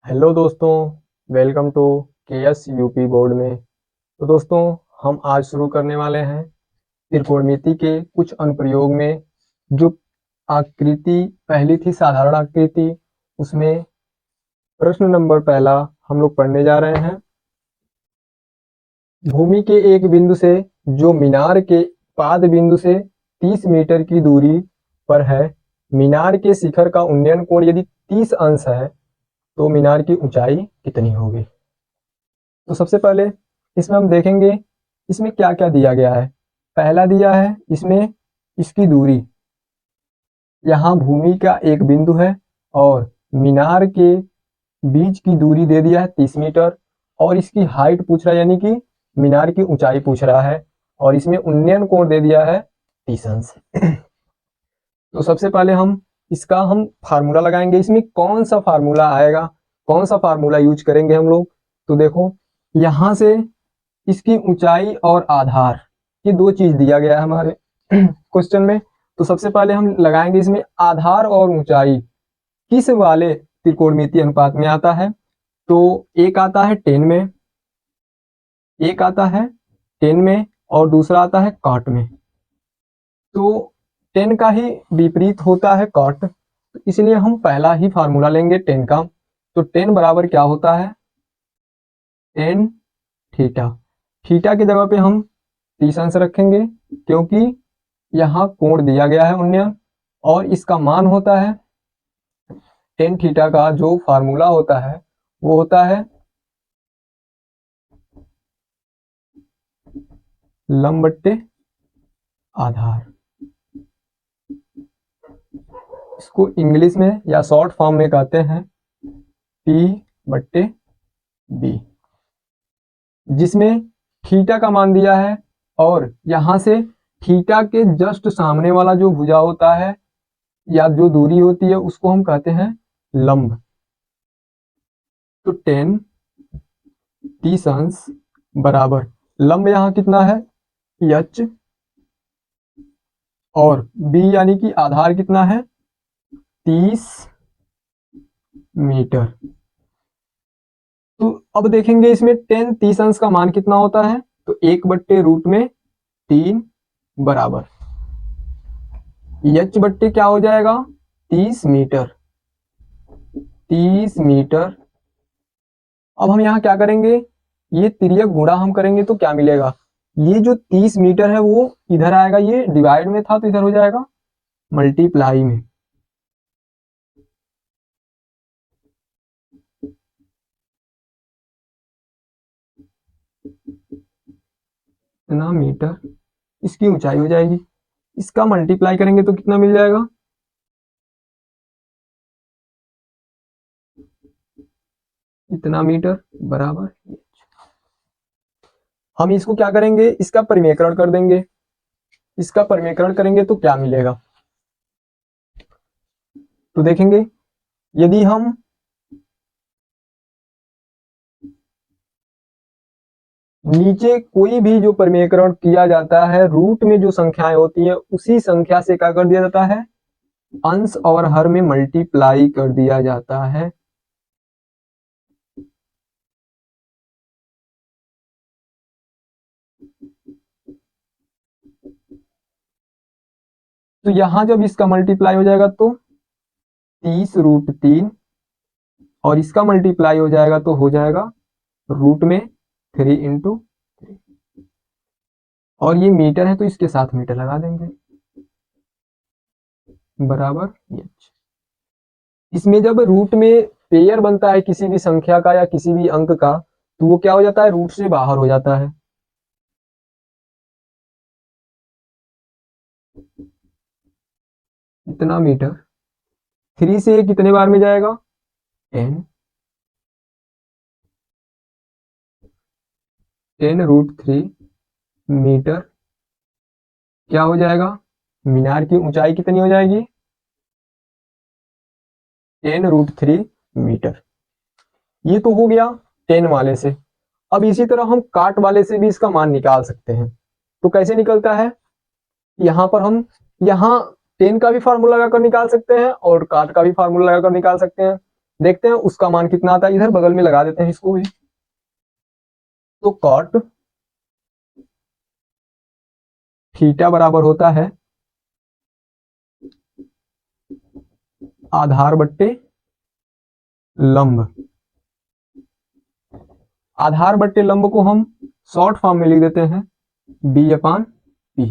Hello दोस्तों, welcome to KS UP board में। तो दोस्तों, हम आज शुरू करने वाले हैं त्रिकोणमिति के कुछ अनुप्रयोग में। जो आकृति पहली थी साधारण आकृति, उसमें प्रश्न नंबर पहला हम लोग पढ़ने जा रहे हैं। भूमि के एक बिंदु से जो मीनार के पाद बिंदु से 30 मीटर की दूरी पर है, मीनार के शिखर का उन्नयन कोण यदि 30 अंश है तो मीनार की ऊंचाई कितनी होगी। तो सबसे पहले इसमें हम देखेंगे इसमें क्या क्या दिया गया है। पहला दिया है इसमें इसकी दूरी, यहाँ भूमि का एक बिंदु है और मीनार के बीच की दूरी दे दिया है 30 मीटर, और इसकी हाइट पूछ रहा है यानी कि मीनार की ऊंचाई पूछ रहा है, और इसमें उन्नयन कोण दे दिया है 30 अंश। तो सबसे पहले हम फार्मूला लगाएंगे। इसमें कौन सा फार्मूला आएगा, कौन सा फार्मूला यूज करेंगे हम लोग। तो देखो, यहां से इसकी ऊंचाई और आधार, ये दो चीज दिया गया है हमारे क्वेश्चन में। तो सबसे पहले हम लगाएंगे इसमें आधार और ऊंचाई किस वाले त्रिकोणमितीय अनुपात में आता है। तो एक आता है 10 में, एक आता है 10 में और दूसरा आता है cot में। तो 10 का ही विपरीत होता है cot, तो इसलिए हम पहला ही फार्मूला लेंगे 10 का। तो 10 बराबर क्या होता है, 10 थीटा। थीटा की जगह पे हम 30 अंश रखेंगे क्योंकि यहाँ कोण दिया गया है उन्नयन, और इसका मान होता है 10 थीटा का जो फार्मूला होता है वो होता है लंब बट्टे आधार। इसको इंग्लिश में या शॉर्ट फॉर्म में कहते हैं P बट्टे B, जिसमें थीटा का मान दिया है और यहां से थीटा के जस्ट सामने वाला जो भुजा होता है या जो दूरी होती है उसको हम कहते हैं लंब। तो 10 30 अंश बराबर लंब यहाँ कितना है h, और b यानी कि आधार कितना है 30 मीटर। तो अब देखेंगे इसमें 10 30 अंश का मान कितना होता है। तो 1/√3 बराबर h बट्टे क्या हो जाएगा 30 मीटर, 30 मीटर। अब हम यहाँ क्या करेंगे, ये तिर्यक गुणा हम करेंगे तो क्या मिलेगा, ये जो 30 मीटर है वो इधर आएगा, ये डिवाइड में था तो इधर हो जाएगा मल्टीप्लाई में। इतना मीटर इसकी ऊंचाई हो जाएगी, इसका मल्टीप्लाई करेंगे तो कितना मिल जाएगा, इतना मीटर बराबर। हम इसको क्या करेंगे, इसका परिमेयकरण कर देंगे। इसका परिमेयकरण करेंगे तो क्या मिलेगा, तो देखेंगे यदि हम नीचे कोई भी जो परिमेयकरण किया जाता है, रूट में जो संख्याएं होती है उसी संख्या से क्या कर दिया जाता है, अंश और हर में मल्टीप्लाई कर दिया जाता है। तो यहां जब इसका मल्टीप्लाई हो जाएगा तो 30√3, और इसका मल्टीप्लाई हो जाएगा तो हो जाएगा रूट में 3 × 3, और ये मीटर है तो इसके साथ मीटर लगा देंगे बराबर h। इसमें जब रूट में पेयर बनता है किसी भी संख्या का या किसी भी अंक का, तो वो क्या हो जाता है, रूट से बाहर हो जाता है। इतना मीटर, 3 से कितने बार में जाएगा 10, 10√3 मीटर। क्या हो जाएगा, मीनार की ऊंचाई कितनी हो जाएगी 10√3 मीटर। ये तो हो गया 10 वाले से। अब इसी तरह हम काट वाले से भी इसका मान निकाल सकते हैं। तो कैसे निकलता है, यहाँ पर हम यहाँ 10 का भी फार्मूला लगाकर निकाल सकते हैं और काट का भी फार्मूला लगाकर निकाल सकते हैं। देखते हैं उसका मान कितना आता है, इधर बगल में लगा देते हैं इसको भी। तो कॉट थीटा बराबर होता है आधार बट्टे लंब। आधार बट्टे लंब को हम शॉर्ट फॉर्म में लिख देते हैं बी अपान पी।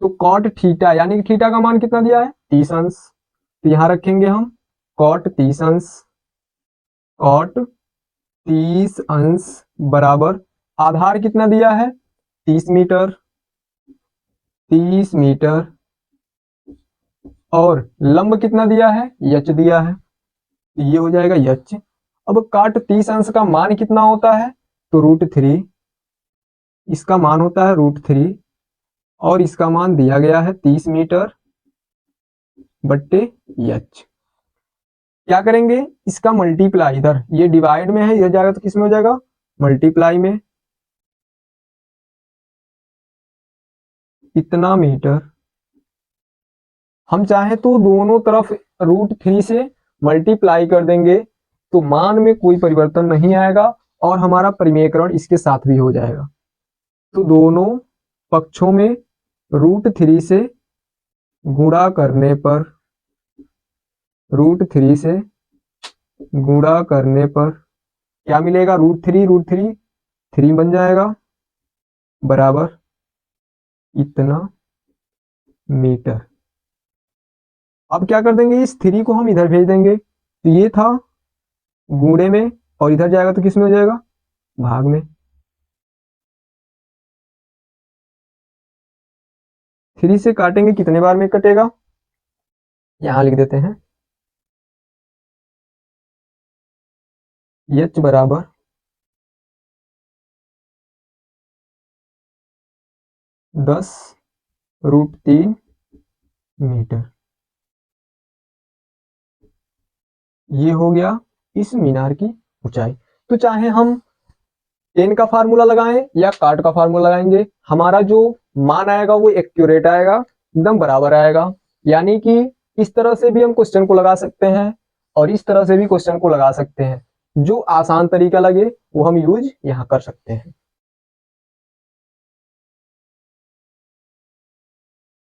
तो कॉट थीटा यानी कि थीटा का मान कितना दिया है 30 अंश, तो यहां रखेंगे हम कॉट 30 अंश, कॉट 30 अंश बराबर आधार कितना दिया है 30 मीटर, 30 मीटर और लंब कितना दिया है यच दिया है, तो ये हो जाएगा यच। अब काट 30 अंश का मान कितना होता है तो √3, इसका मान होता है √3 और इसका मान दिया गया है 30 मीटर बट्टे यच। क्या करेंगे इसका मल्टीप्लाई, इधर ये डिवाइड में है इधर जाएगा तो किस में हो जाएगा मल्टीप्लाई में, इतना मीटर। हम चाहे तो दोनों तरफ √3 से मल्टीप्लाई कर देंगे तो मान में कोई परिवर्तन नहीं आएगा और हमारा परिमेयकरण इसके साथ भी हो जाएगा। तो दोनों पक्षों में √3 से गुणा करने पर, √3 से गुणा करने पर क्या मिलेगा √3 3 बन जाएगा बराबर इतना मीटर। अब क्या कर देंगे इस 3 को हम इधर भेज देंगे, तो ये था गुणे में और इधर जाएगा तो किस में हो जाएगा भाग में। 3 से काटेंगे कितने बार में कटेगा यहां लिख देते हैं एच बराबर 10√3 मीटर। ये हो गया इस मीनार की ऊंचाई। तो चाहे हम टेन का फार्मूला लगाएं या काट का फार्मूला लगाएंगे, हमारा जो मान आएगा वो एक्यूरेट आएगा, एकदम बराबर आएगा। यानी कि इस तरह से भी हम क्वेश्चन को लगा सकते हैं और इस तरह से भी क्वेश्चन को लगा सकते हैं, जो आसान तरीका लगे वो हम यूज यहाँ कर सकते हैं।